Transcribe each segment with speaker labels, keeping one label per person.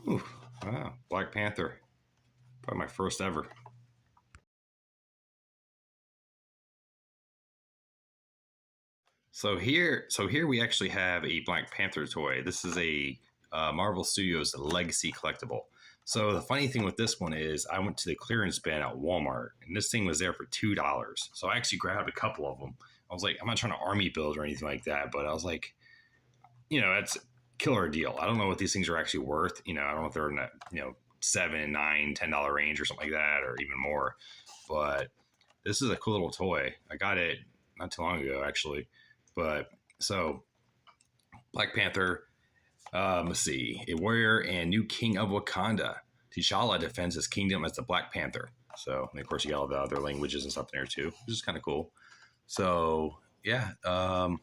Speaker 1: Ooh, wow, Black Panther, probably my first ever. So here we actually have a Black Panther toy. This is a Marvel Studios Legacy collectible. So the funny thing with this one is, I went to the clearance bin at Walmart, and this thing was there for $2. So I actually grabbed a couple of them. I was like, I'm not trying to army build or anything like that, but I was like, that's a killer deal. I don't know what these things are actually worth. I don't know if they're in that $7, $9, $10 range or something like that, or even more. But this is a cool little toy. I got it not too long ago, actually. But so Black Panther, let's see, a warrior and new king of Wakanda. T'Challa defends his kingdom as the Black Panther. So, and of course, you got all the other languages and stuff in there too, which is kind of cool. So, yeah, we're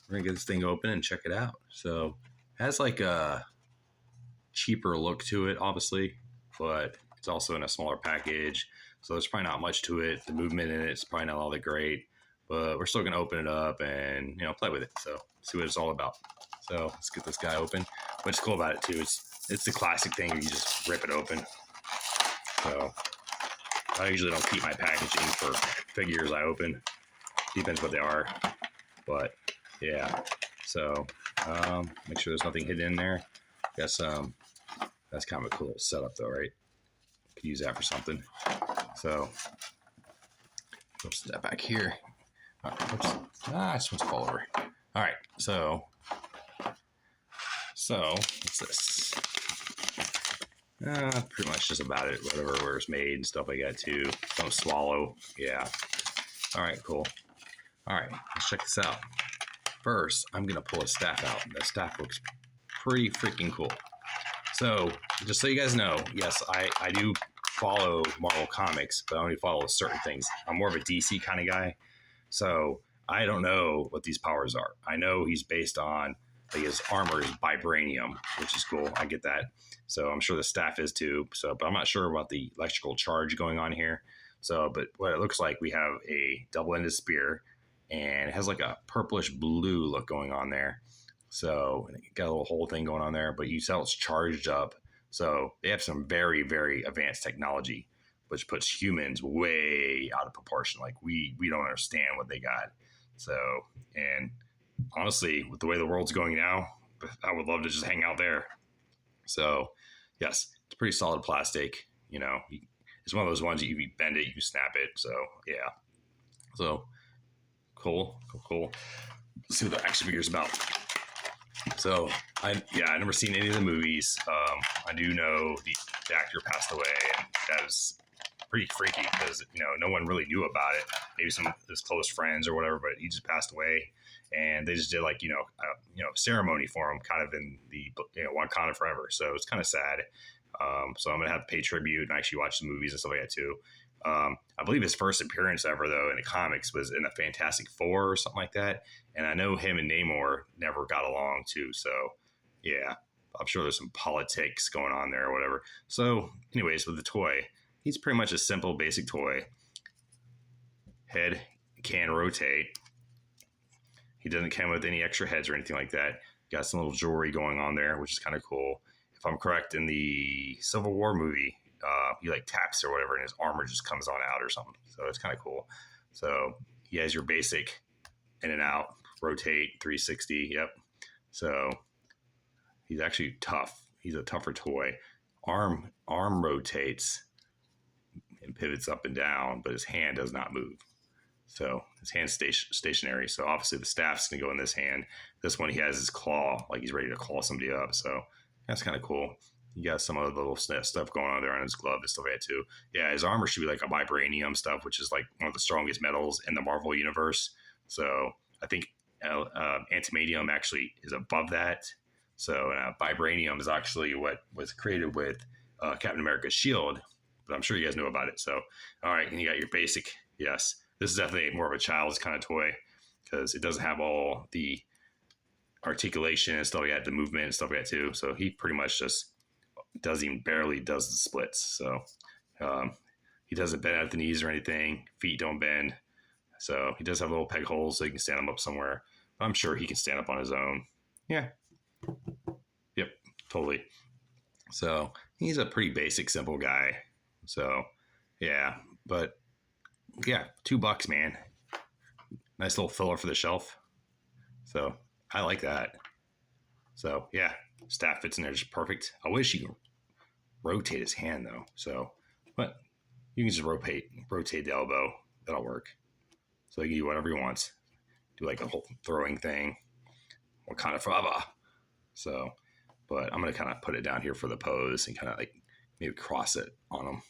Speaker 1: gonna get this thing open and check it out. So, it has like a cheaper look to it, obviously, but it's also in a smaller package. So, there's probably not much to it. The movement in it's probably not all that great, but we're still gonna open it up and play with it. So, see what it's all about. So let's get this guy open. What's cool about it too is it's the classic thing where you just rip it open. So I usually don't keep my packaging for figures I open. Depends what they are. But yeah. So make sure there's nothing hidden in there. Guess that's kind of a cool setup though, right? Could use that for something. So oops, that back here. Oops. I just want to fall over. All right, so what's this? Pretty much just about it. Whatever, where it's made and stuff like that too. Don't swallow. Yeah. All right, cool. All right, let's check this out. First, I'm gonna pull a staff out. That staff looks pretty freaking cool. So, just so you guys know, yes, I do follow Marvel Comics, but I only follow certain things. I'm more of a DC kind of guy. So, I don't know what these powers are. I know he's based on, like, his armor is vibranium, which is cool. I get that. So I'm sure the staff is too. So, but I'm not sure about the electrical charge going on here. So, but what it looks like, we have a double-ended spear, and it has like a purplish blue look going on there. So and it got a little whole thing going on there, but you tell it's charged up. So they have some very, very advanced technology, which puts humans way out of proportion. Like we don't understand what they got. So, and honestly, with the way the world's going now, I would love to just hang out there. So, yes, it's pretty solid plastic. It's one of those ones you bend it, you snap it. So, yeah. So, cool. Let's see what the action figure is about. So, I never seen any of the movies. I do know the actor passed away, and that was pretty freaky because no one really knew about it. Maybe some of his close friends or whatever, but he just passed away, and they just did like ceremony for him, kind of in the Wakanda Forever. So it's kind of sad. So I'm gonna have to pay tribute and actually watch the movies and stuff like that too. I believe his first appearance ever though in the comics was in the Fantastic Four or something like that, and I know him and Namor never got along too. So yeah, I'm sure there's some politics going on there or whatever. So anyways, with the toy, he's pretty much a simple, basic toy. Head can rotate. He doesn't come with any extra heads or anything like that. Got some little jewelry going on there, which is kind of cool. If I'm correct, in the Civil War movie, he like taps or whatever, and his armor just comes on out or something. So it's kind of cool. So he has your basic in and out, rotate, 360. Yep. So he's actually tough. He's a tougher toy. Arm rotates and pivots up and down, but his hand does not move. So his hand's stationary. So obviously the staff's going to go in this hand. This one, he has his claw, like he's ready to claw somebody up. So that's kind of cool. You got some other little stuff going on there on his glove and stuff like that too. Yeah, his armor should be like a vibranium stuff, which is like one of the strongest metals in the Marvel universe. So I think antimanium actually is above that. So vibranium is actually what was created with Captain America's shield. But I'm sure you guys know about it. So, all right, and you got your basic. Yes, this is definitely more of a child's kind of toy because it doesn't have all the articulation and stuff like that, the movement and stuff like that too. So he pretty much just barely does the splits. So he doesn't bend at the knees or anything. Feet don't bend. So he does have little peg holes so he can stand him up somewhere. I'm sure he can stand up on his own. Yeah. Yep. totally. So he's a pretty basic, simple guy. So yeah, but yeah, $2, man. Nice little filler for the shelf. So I like that. So yeah, staff fits in there just perfect. I wish you could rotate his hand though. So, but you can just rotate the elbow. That'll work. So he can do whatever he wants. Do like a whole throwing thing. What kind of forever. So, but I'm gonna kind of put it down here for the pose and kind of like maybe cross it on him.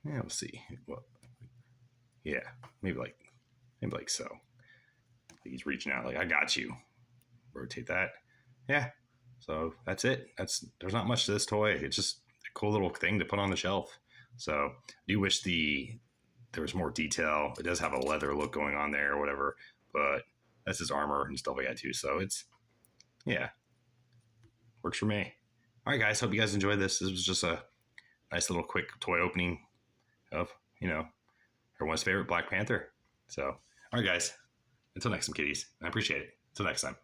Speaker 1: Yeah, we'll see. Well, yeah, maybe like so. He's reaching out like I got you. Rotate that. Yeah. So that's it. There's not much to this toy. It's just a cool little thing to put on the shelf. So I do wish there was more detail. It does have a leather look going on there or whatever, but that's his armor and stuff like that too. So it's, yeah, works for me. All right, guys. Hope you guys enjoyed this. This was just a nice little quick toy opening of, everyone's favorite Black Panther. So, all right, guys. Until next time, kitties. I appreciate it. Until next time.